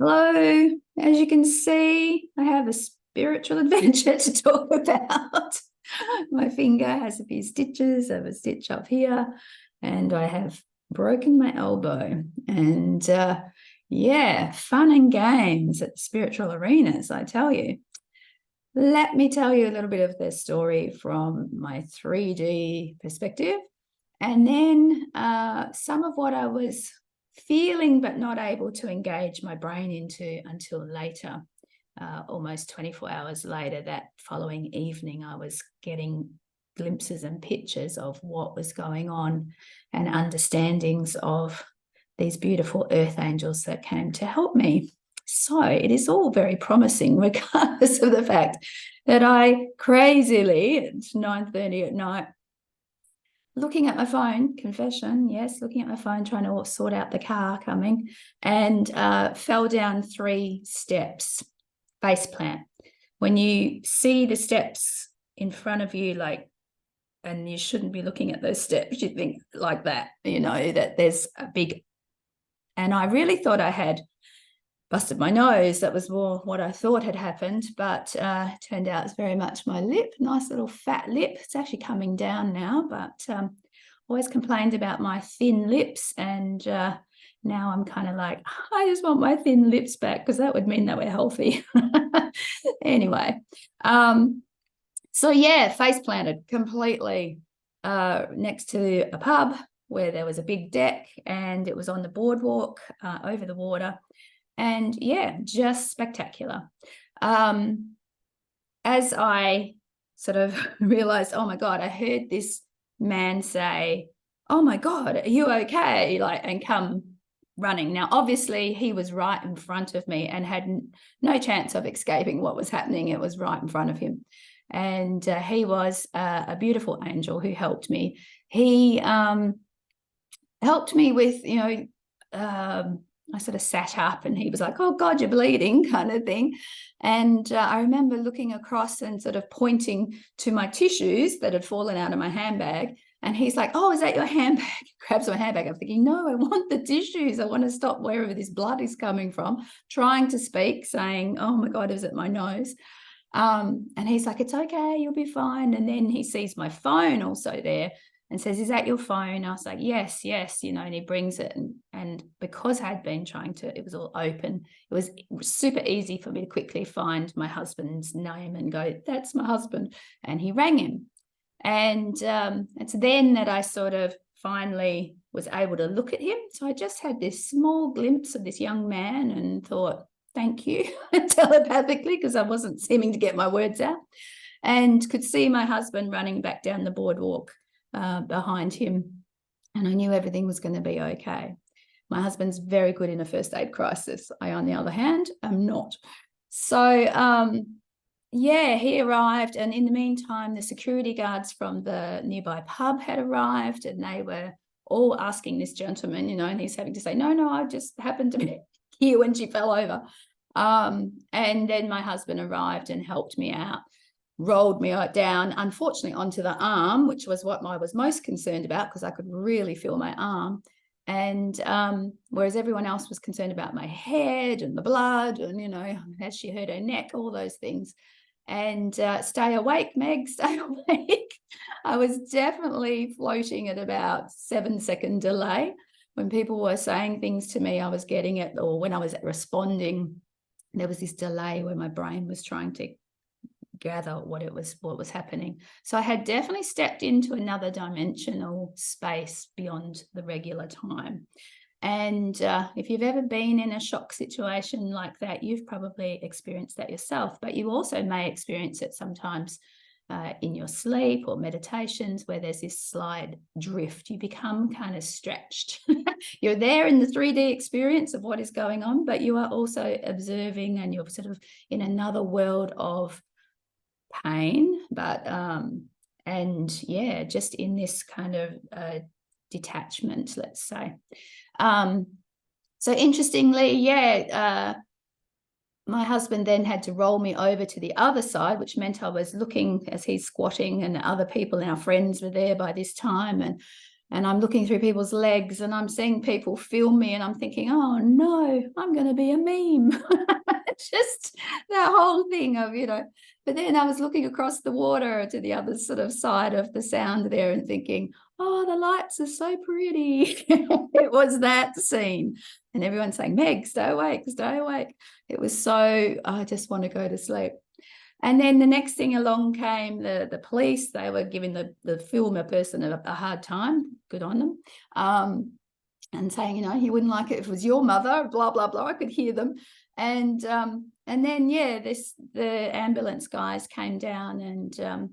Hello, as you can see, I have a spiritual adventure to talk about. My finger has a few stitches. I have a stitch up here, and I have broken my elbow. And yeah, fun and games at the spiritual arenas, I tell you. Let me tell you a little bit of the story from my 3D perspective, and then some of what I was feeling but not able to engage my brain into until later. Almost 24 hours later, that following evening, I was getting glimpses and pictures of what was going on and understandings of these beautiful earth angels that came to help me. So it is all very promising, regardless of the fact that I crazily at 9:30 at night, looking at my phone, confession, yes, looking at my phone, trying to sort out the car coming, and fell down 3 steps, face plant. When you see the steps in front of you, and you shouldn't be looking at those steps, you think like that, that there's a big, and I really thought I had busted my nose. That was more what I thought had happened, but turned out it's very much my lip, nice little fat lip. It's actually coming down now, but always complained about my thin lips, and now I'm kind of like, I just want my thin lips back, because that would mean that we're healthy. Anyway, so yeah, face planted completely next to a pub where there was a big deck, and it was on the boardwalk over the water. And yeah, just spectacular. As I sort of realized, oh my God, I heard this man say, oh my God, are you okay? And come running. Now, obviously, he was right in front of me and had no chance of escaping what was happening. It was right in front of him. And he was a beautiful angel who helped me. He helped me with, I sort of sat up, and he was like, oh God, you're bleeding, kind of thing. And I remember looking across and sort of pointing to my tissues that had fallen out of my handbag. And he's like, oh, is that your handbag? Grabs my handbag. I'm thinking, no, I want the tissues. I want to stop wherever this blood is coming from. Trying to speak, saying, oh my God, is it my nose? And he's like, it's okay, you'll be fine. And then he sees my phone also there and says, is that your phone? I was like, yes, and he brings it. And because I'd been it was all open, it was super easy for me to quickly find my husband's name and go, that's my husband. And he rang him. And it's then that I sort of finally was able to look at him. So I just had this small glimpse of this young man and thought, thank you, telepathically, because I wasn't seeming to get my words out, and could see my husband running back down the boardwalk behind him, and I knew everything was going to be okay. My husband's very good in a first aid crisis. I, on the other hand, am not. So yeah, he arrived, and in the meantime, the security guards from the nearby pub had arrived, and they were all asking this gentleman, and he's having to say, no, I just happened to be here when she fell over. And then my husband arrived and helped me out, rolled me down, unfortunately, onto the arm, which was what I was most concerned about, because I could really feel my arm. And whereas everyone else was concerned about my head and the blood and, has she hurt her neck, all those things. And stay awake, Meg, stay awake. I was definitely floating at about 7-second delay. When people were saying things to me, I was getting it, or when I was responding, there was this delay where my brain was trying to gather what was happening. So I had definitely stepped into another dimensional space beyond the regular time. And if you've ever been in a shock situation like that, you've probably experienced that yourself, but you also may experience it sometimes in your sleep or meditations, where there's this slight drift. You become kind of stretched. You're there in the 3D experience of what is going on, but you are also observing, and you're sort of in another world of pain, but and yeah, just in this kind of detachment, let's say. So interestingly, my husband then had to roll me over to the other side, which meant I was looking as he's squatting, and other people and our friends were there by this time, and And I'm looking through people's legs and I'm seeing people film me and I'm thinking, oh no, I'm going to be a meme. Just that whole thing of, but then I was looking across the water to the other sort of side of the sound there and thinking, oh, the lights are so pretty. It was that scene. And everyone's saying, Meg, stay awake, stay awake. It was so, I just want to go to sleep. And then the next thing along came the police. They were giving the filmer person a hard time. Good on them. And saying, you wouldn't like it if it was your mother, blah, blah, blah. I could hear them. And then, the ambulance guys came down and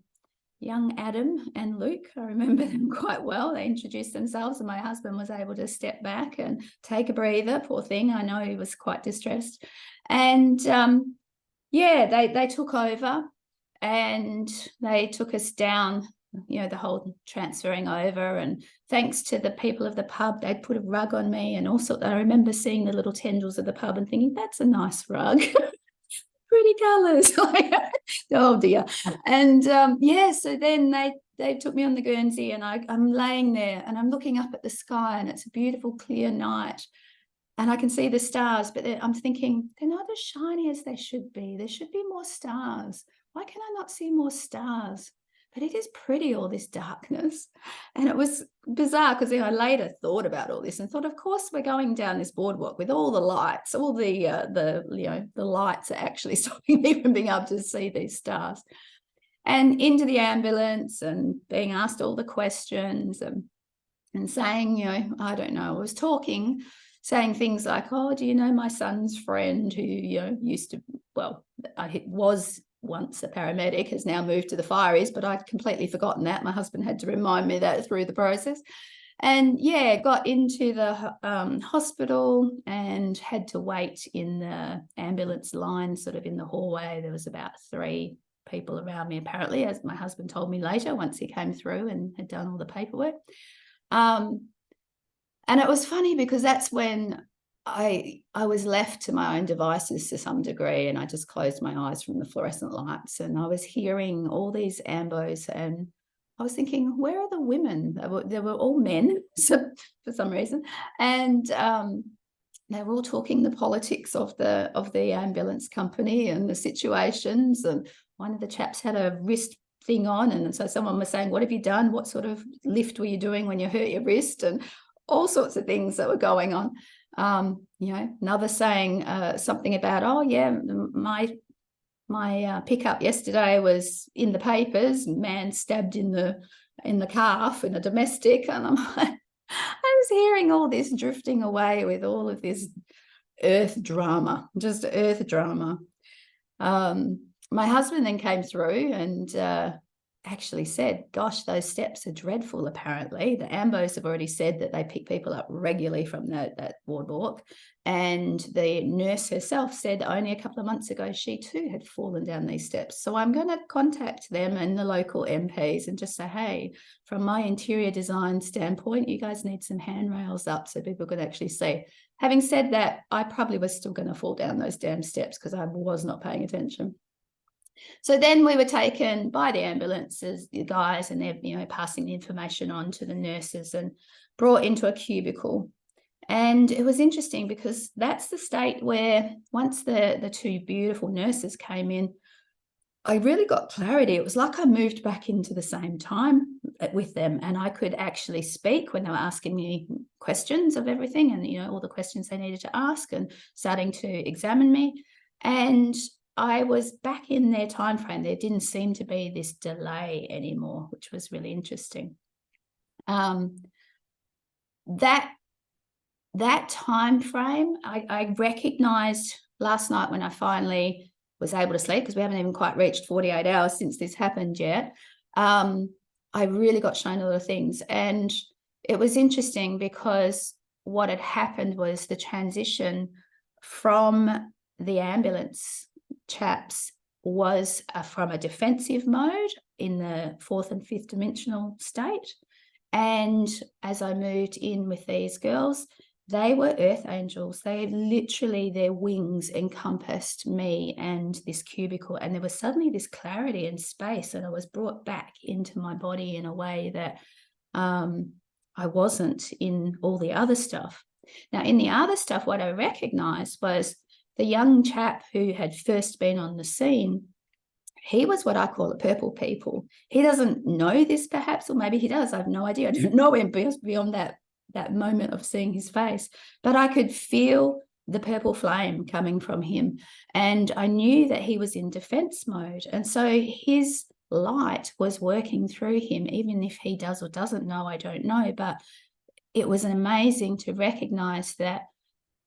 young Adam and Luke, I remember them quite well. They introduced themselves and my husband was able to step back and take a breather. Poor thing. I know he was quite distressed. And they took over and they took us down, the whole transferring over. And thanks to the people of the pub, they'd put a rug on me. And also I remember seeing the little tendrils of the pub and thinking, that's a nice rug. Pretty colours. Oh dear. And so then they took me on the Guernsey and I'm laying there and I'm looking up at the sky and it's a beautiful clear night. And I can see the stars, but I'm thinking, they're not as shiny as they should be. There should be more stars. Why can I not see more stars? But it is pretty, all this darkness. And it was bizarre because I later thought about all this and thought, of course, we're going down this boardwalk with all the lights, all the lights are actually stopping me from being able to see these stars. And into the ambulance and being asked all the questions and saying, I don't know, I was saying things like, oh, do you know my son's friend who, used to, was once a paramedic, has now moved to the fireys, but I'd completely forgotten that. My husband had to remind me that through the process. And got into the hospital and had to wait in the ambulance line, sort of in the hallway. There was about 3 people around me, apparently, as my husband told me later, once he came through and had done all the paperwork. And it was funny because that's when I was left to my own devices to some degree, and I just closed my eyes from the fluorescent lights, and I was hearing all these ambos, and I was thinking, where are the women? They were all men for some reason, and they were all talking the politics of the ambulance company and the situations. And one of the chaps had a wrist thing on, and so someone was saying, what have you done? What sort of lift were you doing when you hurt your wrist? And all sorts of things that were going on. Another saying something about, oh yeah, my pickup yesterday was in the papers, man stabbed in the calf in a domestic. And I'm like, I was hearing all this drifting away with all of this earth drama, just earth drama. My husband then came through and actually said, gosh, those steps are dreadful, apparently. The ambos have already said that they pick people up regularly from that boardwalk. And the nurse herself said only a couple of months ago she too had fallen down these steps. So I'm going to contact them and the local MPs and just say, hey, from my interior design standpoint, you guys need some handrails up so people could actually see. Having said that, I probably was still going to fall down those damn steps because I was not paying attention. So then we were taken by the ambulances, the guys, and they're passing the information on to the nurses and brought into a cubicle. And it was interesting because that's the state where once the 2 beautiful nurses came in, I really got clarity. It was like I moved back into the same time with them, and I could actually speak when they were asking me questions of everything and, all the questions they needed to ask and starting to examine me. And I was back in their time frame. There didn't seem to be this delay anymore, which was really interesting. That time frame, I recognized last night when I finally was able to sleep, because we haven't even quite reached 48 hours since this happened yet. I really got shown a lot of things. And it was interesting because what had happened was the transition from the ambulance chaps was from a defensive mode in the 4th and 5th dimensional state. And as I moved in with these girls, they were earth angels. They literally, their wings encompassed me and this cubicle. And there was suddenly this clarity and space. And I was brought back into my body in a way that I wasn't in all the other stuff. Now, in the other stuff, what I recognized was the young chap who had first been on the scene. He was what I call a purple people. He doesn't know this perhaps, or maybe he does. I have no idea. I didn't know him beyond that moment of seeing his face. But I could feel the purple flame coming from him. And I knew that he was in defense mode. And so his light was working through him, even if he does or doesn't know, I don't know. But it was amazing to recognize that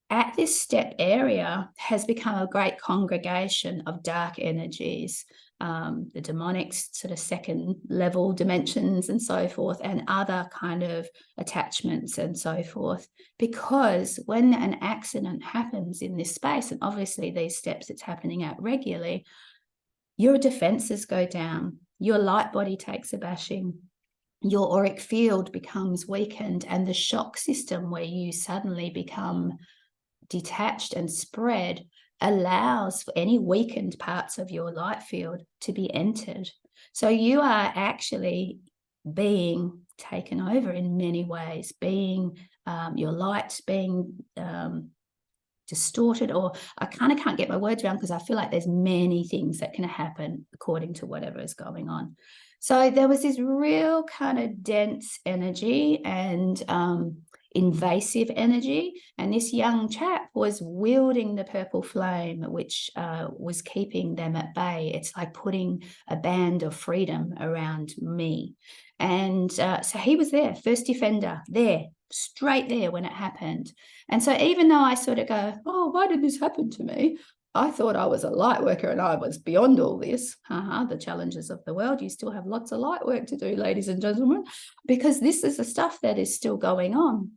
at this step area has become a great congregation of dark energies, the demonic sort of second level dimensions and so forth, and other kind of attachments and so forth. Because when an accident happens in this space, and obviously these steps it's happening at regularly, your defenses go down, your light body takes a bashing, your auric field becomes weakened, and the shock system where you suddenly become detached and spread allows for any weakened parts of your light field to be entered. So you are actually being taken over in many ways, being your light being distorted, or I kind of can't get my words around because I feel like there's many things that can happen according to whatever is going on. So there was this real kind of dense energy and invasive energy, and this young chap was wielding the purple flame, which was keeping them at bay. It's like putting a band of freedom around me. And so he was there, first defender, there, straight there when it happened. And so even though I sort of go, oh, why did this happen to me? I thought I was a light worker and I was beyond all this. The challenges of the world. You still have lots of light work to do, ladies and gentlemen, because this is the stuff that is still going on.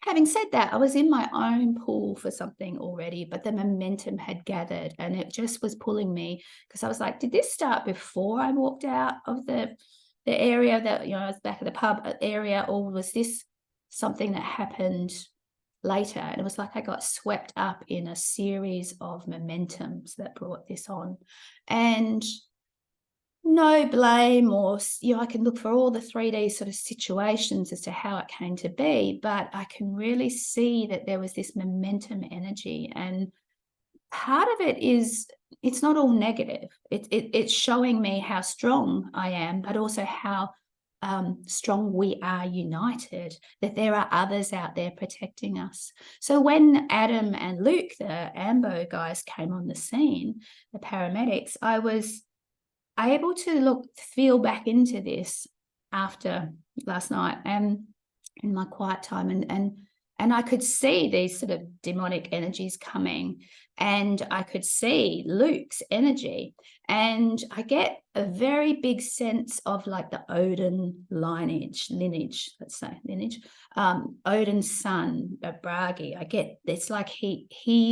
Having said that, I was in my own pool for something already, but the momentum had gathered and it just was pulling me, because I was like, did this start before I walked out of the area that, I was back at the pub area, or was this something that happened later? And it was like I got swept up in a series of momentums that brought this on. And no blame, or I can look for all the 3D sort of situations as to how it came to be, but I can really see that there was this momentum energy. And part of it is, it's not all negative. It's showing me how strong I am, but also how strong we are united, that there are others out there protecting us. So when Adam and Luke, the AMBO guys, came on the scene, the paramedics, I was able to feel back into this after last night and in my quiet time, and I could see these sort of demonic energies coming, and I could see Luke's energy, and I get a very big sense of like the Odin lineage, let's say lineage, Odin's son, a Bragi. I get, it's like he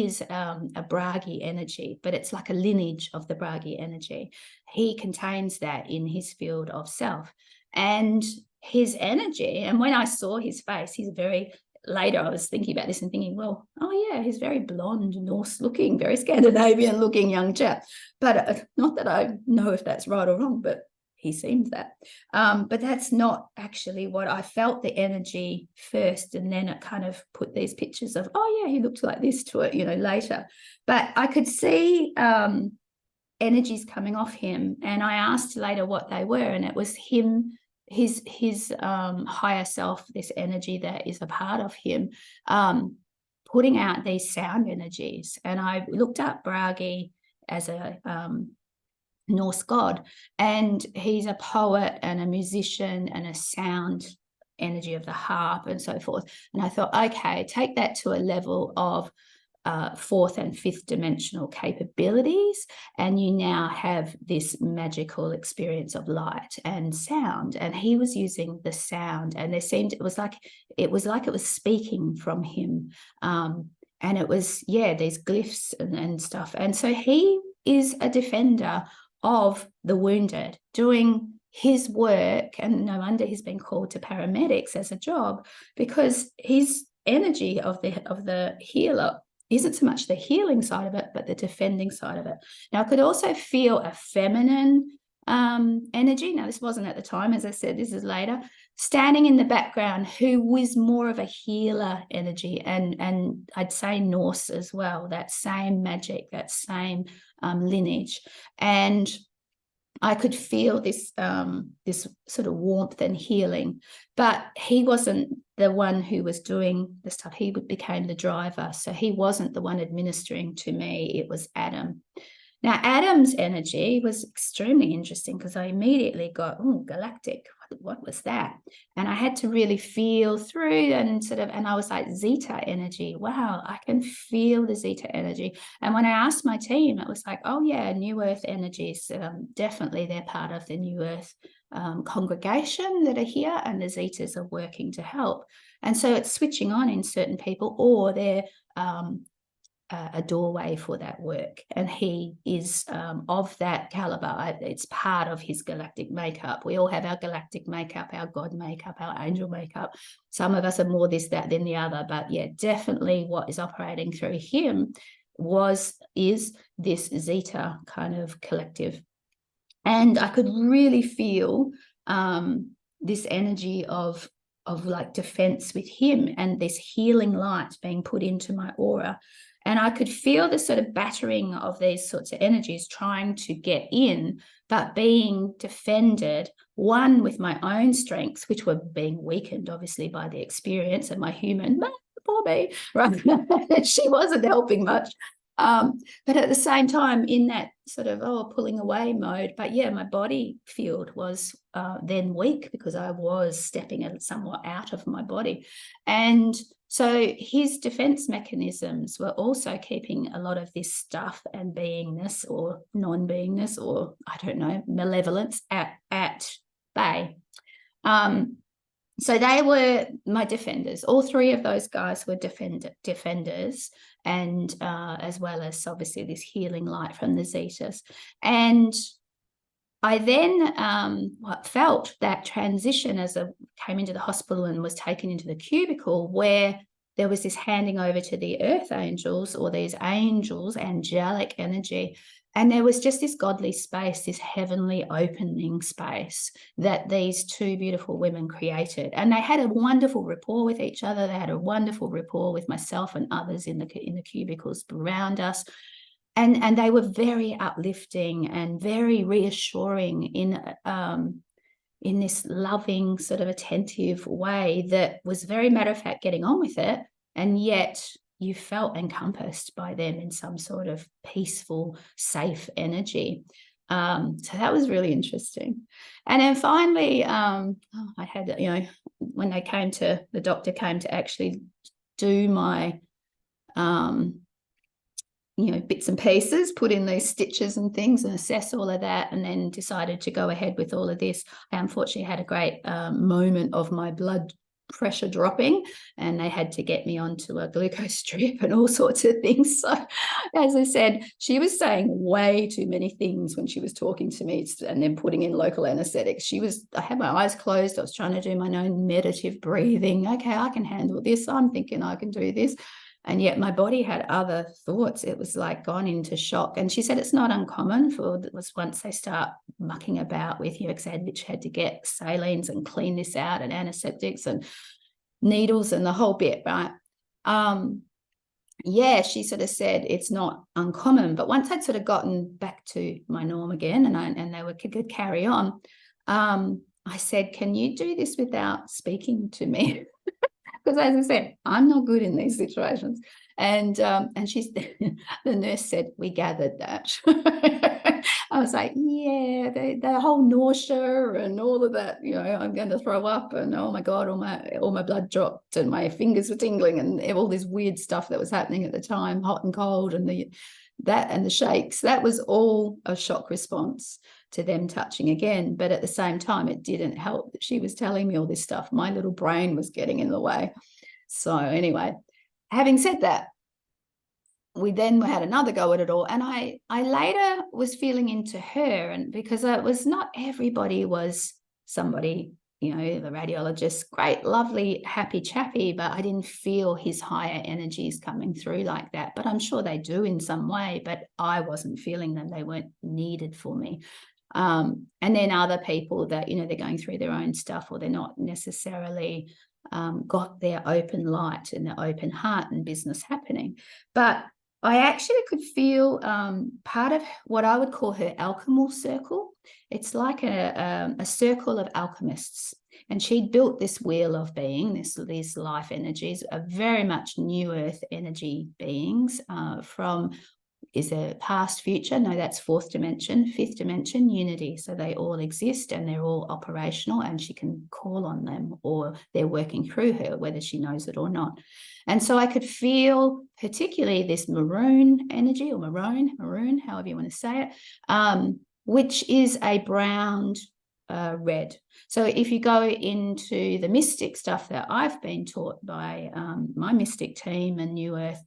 is a Bragi energy, but it's like a lineage of the Bragi energy. He contains that in his field of self, and his energy. And when I saw his face, he's very, later I was thinking about this and thinking, well, oh yeah, he's very blonde, Norse looking, very Scandinavian looking young chap. But not that I know if that's right or wrong, but he seems that. But that's not actually what I felt, the energy first. And then it kind of put these pictures of, oh yeah, he looked like this to it, later. But I could see energies coming off him. And I asked later what they were, and it was him, his higher self, this energy that is a part of him, putting out these sound energies. And I looked up Bragi as a Norse god, and he's a poet and a musician and a sound energy of the harp and so forth. And I thought, okay, take that to a level of fourth and fifth dimensional capabilities, and you now have this magical experience of light and sound. And he was using the sound, and it was like it was speaking from him, and it was these glyphs and stuff. And so he is a defender of the wounded, doing his work, and no wonder he's been called to paramedics as a job, because his energy of the healer isn't so much the healing side of it, but the defending side of it. Now, I could also feel a feminine energy. Now, this wasn't at the time, as I said, this is later, standing in the background, who was more of a healer energy, and I'd say Norse as well, that same magic, that same lineage. And I could feel this this sort of warmth and healing, but he wasn't the one who was doing the stuff. He became the driver, so he wasn't the one administering to me. It was Adam. Now, Adam's energy was extremely interesting because I immediately got, oh, galactic. What was that? And I had to really feel through and and I was like, Zeta energy. Wow, I can feel the Zeta energy. And when I asked my team, it was like, oh yeah, New Earth energies, definitely they're part of the New Earth congregation that are here, and the Zetas are working to help. And so it's switching on in certain people, or they're a doorway for that work, and he is of that caliber. It's part of his galactic makeup. We all have our galactic makeup, our God makeup, our angel makeup. Some of us are more this, that than the other, but yeah, definitely what is operating through him is this Zeta kind of collective. And I could really feel this energy of like defense with him, and this healing light being put into my aura. And I could feel the sort of battering of these sorts of energies trying to get in, but being defended, one with my own strengths, which were being weakened, obviously, by the experience of my human, poor me, right? She wasn't helping much. But at the same time, in that sort of, pulling away mode, but yeah, my body field was then weak because I was stepping somewhat out of my body. And so his defense mechanisms were also keeping a lot of this stuff and beingness or non-beingness, or I don't know, malevolence at bay. So they were my defenders. All three of those guys were defenders, and as well as obviously this healing light from the Zetas. And I then felt that transition as I came into the hospital and was taken into the cubicle, where there was this handing over to the earth angels, or these angels, angelic energy. And there was just this godly space, this heavenly opening space that these two beautiful women created. And they had a wonderful rapport with each other. They had a wonderful rapport with myself and others in the cubicles around us. And they were very uplifting and very reassuring in this loving, sort of attentive way that was very matter of fact getting on with it. And yet you felt encompassed by them in some sort of peaceful, safe energy. So that was really interesting. And then finally, I had, when the doctor came to actually do my, bits and pieces, put in these stitches and things and assess all of that, and then decided to go ahead with all of this. I unfortunately had a great moment of my blood pressure dropping, and they had to get me onto a glucose strip and all sorts of things. So as I said, she was saying way too many things when she was talking to me, and then putting in local anesthetics. I had my eyes closed. I was trying to do my own meditative breathing. Okay, I can handle this. I'm thinking I can do this. And yet my body had other thoughts. It was like gone into shock. And she said it's not uncommon once they start mucking about with you, because they had to get salines and clean this out, and antiseptics and needles and the whole bit, right? She sort of said it's not uncommon. But once I'd sort of gotten back to my norm again, and they could carry on, I said, can you do this without speaking to me? Because as I said, I'm not good in these situations. And she's the nurse said, we gathered that. I was like, yeah, the whole nausea and all of that, I'm going to throw up, and oh my God, all my blood dropped, and my fingers were tingling, and all this weird stuff that was happening at the time, hot and cold, and the shakes. That was all a shock response to them touching again. But at the same time, it didn't help that she was telling me all this stuff. My little brain was getting in the way. So anyway, having said that, we then had another go at it all. And I later was feeling into her, and because it was not everybody was somebody, the radiologist, great, lovely, happy chappy, but I didn't feel his higher energies coming through like that. But I'm sure they do in some way, but I wasn't feeling them. They weren't needed for me. And then other people that, you know, they're going through their own stuff, or they're not necessarily got their open light and their open heart and business happening. But I actually could feel part of what I would call her alchemical circle. It's like a circle of alchemists. And she'd built this wheel of being, these life energies, are very much new earth energy beings from, is there past, future? No, that's fourth dimension. Fifth dimension, unity. So they all exist and they're all operational, and she can call on them, or they're working through her, whether she knows it or not. And so I could feel particularly this maroon energy, or maroon, however you want to say it, which is a brown red. So if you go into the mystic stuff that I've been taught by my mystic team and New Earth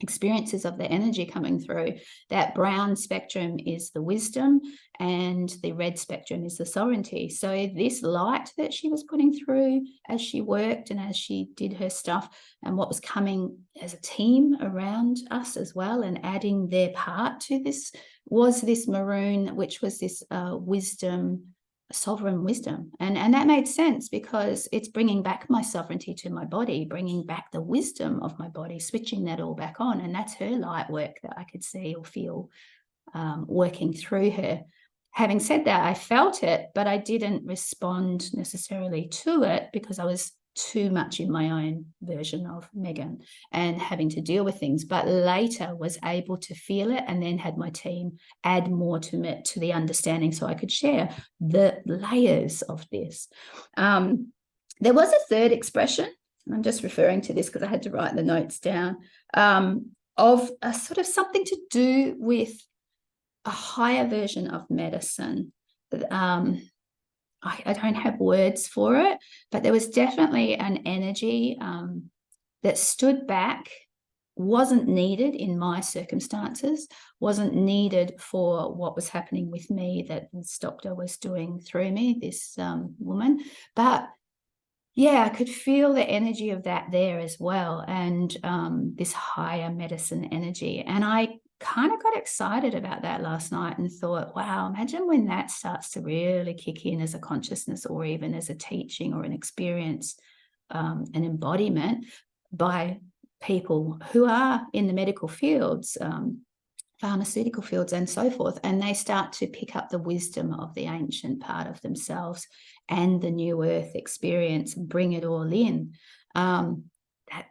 experiences of the energy coming through, that brown spectrum is the wisdom and the red spectrum is the sovereignty. So this light that she was putting through as she worked and as she did her stuff, and what was coming as a team around us as well, and adding their part to this, was this maroon, which was this wisdom, sovereign wisdom. And that made sense, because it's bringing back my sovereignty to my body, bringing back the wisdom of my body, switching that all back on. And that's her light work that I could see or feel working through her. Having said that, I felt it, but I didn't respond necessarily to it, because I was too much in my own version of Megan and having to deal with things. But later was able to feel it, and then had my team add more to it, to the understanding, so I could share the layers of this. There was a third expression, and I'm just referring to this because I had to write the notes down, of a sort of something to do with a higher version of medicine. I don't have words for it, but there was definitely an energy that stood back, wasn't needed in my circumstances, wasn't needed for what was happening with me, that this doctor was doing through me, this woman. But yeah, I could feel the energy of that there as well, and this higher medicine energy. And I kind of got excited about that last night and thought, wow, imagine when that starts to really kick in as a consciousness, or even as a teaching or an experience, an embodiment by people who are in the medical fields, pharmaceutical fields and so forth, and they start to pick up the wisdom of the ancient part of themselves and the new earth experience and bring it all in.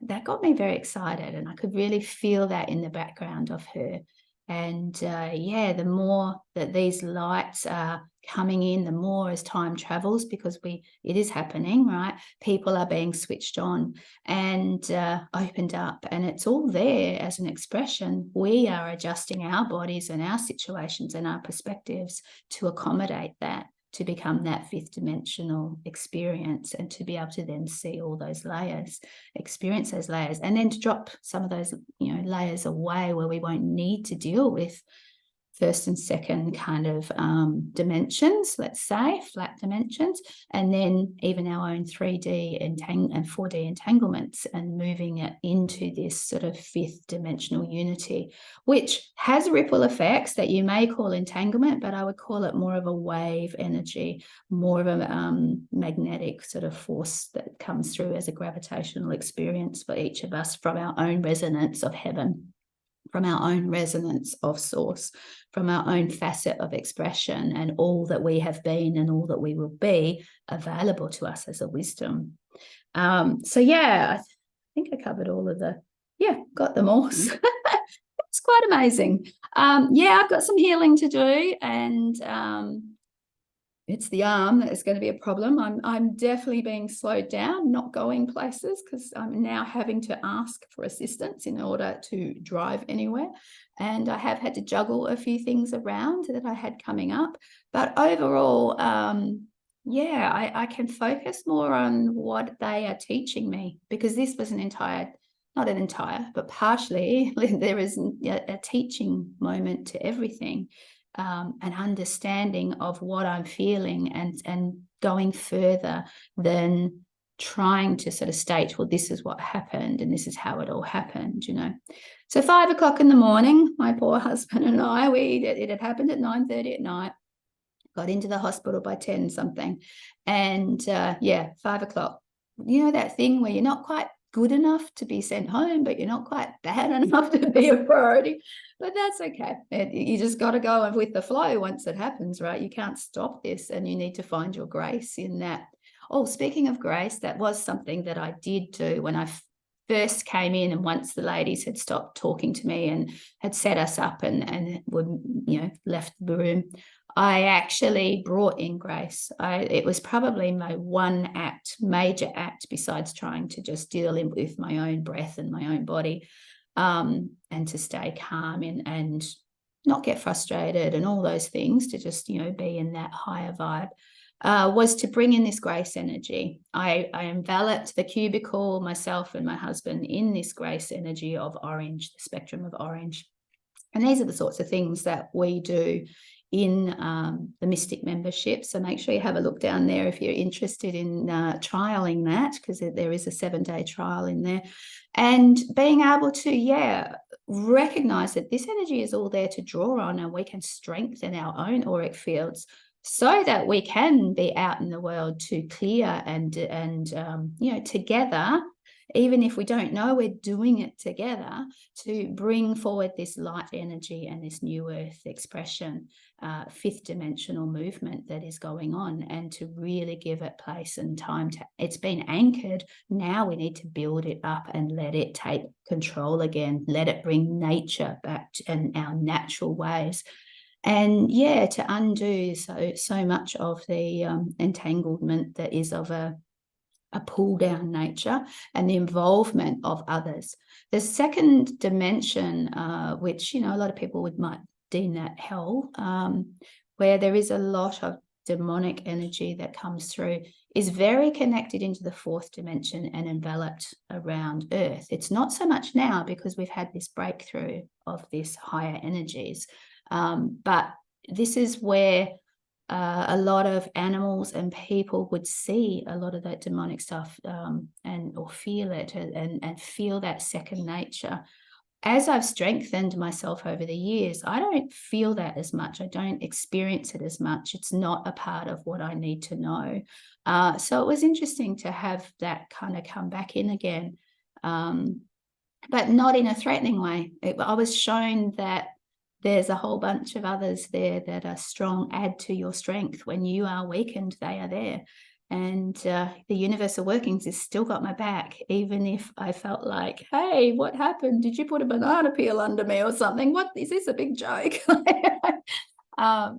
That got me very excited, and I could really feel that in the background of her. And yeah, the more that these lights are coming in, the more as time travels, because it is happening, right? People are being switched on and opened up, and it's all there as an expression. We are adjusting our bodies and our situations and our perspectives to accommodate that, to become that fifth dimensional experience, and to be able to then see all those layers, experience those layers, and then to drop some of those, layers away where we won't need to deal with first and second kind of dimensions, let's say, flat dimensions, and then even our own 3D and 4D entanglements, and moving it into this sort of fifth dimensional unity, which has ripple effects that you may call entanglement, but I would call it more of a wave energy, more of a magnetic sort of force that comes through as a gravitational experience for each of us, from our own resonance of heaven, from our own resonance of source, from our own facet of expression, and all that we have been and all that we will be available to us as a wisdom. So yeah, I think I covered all of got them all. It's quite amazing. I've got some healing to do, and it's the arm that is going to be a problem. I'm definitely being slowed down, not going places, because I'm now having to ask for assistance in order to drive anywhere. And I have had to juggle a few things around that I had coming up. But overall, I can focus more on what they are teaching me, because this was but partially, there is a teaching moment to everything. An understanding of what I'm feeling, and going further than trying to sort of state, well, this is what happened and this is how it all happened, So 5:00 in the morning, my poor husband and I, it had happened at 9:30 at night. got into the hospital by 10 something. And yeah, 5 o'clock. You know that thing where you're not quite good enough to be sent home, but you're not quite bad enough to be a priority. But that's okay. You just got to go with the flow once it happens, right? You can't stop this, and you need to find your grace in that. Oh, speaking of grace, that was something that I did do when I first came in, and once the ladies had stopped talking to me and had set us up and were, you know, left the room, I actually brought in grace. It was probably my one major act, besides trying to just deal with my own breath and my own body, and to stay calm and not get frustrated and all those things, to just, you know, be in that higher vibe, was to bring in this grace energy. I enveloped the cubicle, myself and my husband, in this grace energy of orange, the spectrum of orange. And these are the sorts of things that we do in the Mystic membership. So make sure you have a look down there if you're interested in trialing that, because there is a 7-day trial in there. And being able to, recognize that this energy is all there to draw on, and we can strengthen our own auric fields so that we can be out in the world to clear and you know, together, even if we don't know we're doing it together, to bring forward this light energy and this new earth expression, fifth dimensional movement that is going on, and to really give it place and time. It's been anchored. Now we need to build it up and let it take control again. Let it bring nature back and our natural ways. And to undo so much of the entanglement that is of a pull down nature, and the involvement of others. The second dimension, which, you know, a lot of people might deem that hell, where there is a lot of demonic energy that comes through, is very connected into the fourth dimension and enveloped around Earth. It's not so much now, because we've had this breakthrough of this higher energies, but this is where a lot of animals and people would see a lot of that demonic stuff, or feel it, and feel that second nature. As I've strengthened myself over the years, I don't feel that as much. I don't experience it as much. It's not a part of what I need to know. So it was interesting to have that kind of come back in again, but not in a threatening way. I was shown that there's a whole bunch of others there that are strong. Add to your strength. When you are weakened, they are there. And the universal workings has still got my back, even if I felt like, hey, what happened? Did you put a banana peel under me or something? What is this, a big joke?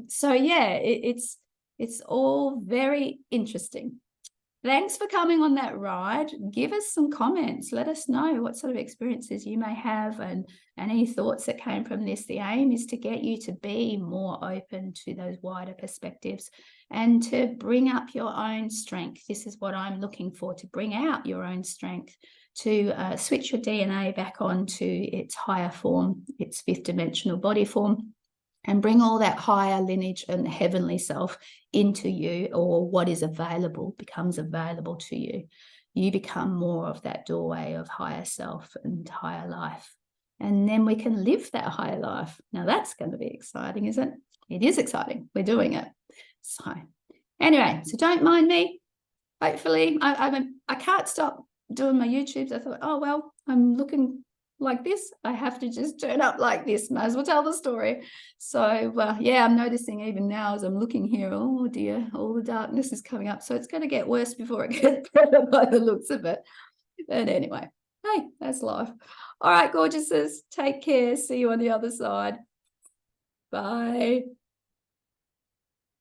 So it's all very interesting. Thanks for coming on that ride. Give us some comments. Let us know what sort of experiences you may have, and any thoughts that came from this. The aim is to get you to be more open to those wider perspectives, and to bring up your own strength. This is what I'm looking for, to bring out your own strength, to switch your DNA back onto its higher form, its fifth dimensional body form, and bring all that higher lineage and heavenly self into you, or what is available becomes available to you. You become more of that doorway of higher self and higher life. And then we can live that higher life. Now that's going to be exciting, isn't it? It is exciting. We're doing it. So anyway, so don't mind me. Hopefully, I can't stop doing my YouTubes. I thought, oh, well, I'm looking like this, I have to just turn up like this. Might as well tell the story. So I'm noticing even now as I'm looking here, oh dear, all the darkness is coming up. So it's going to get worse before it gets better by the looks of it. But anyway, hey, that's life. All right, gorgeouses, take care. See you on the other side. Bye.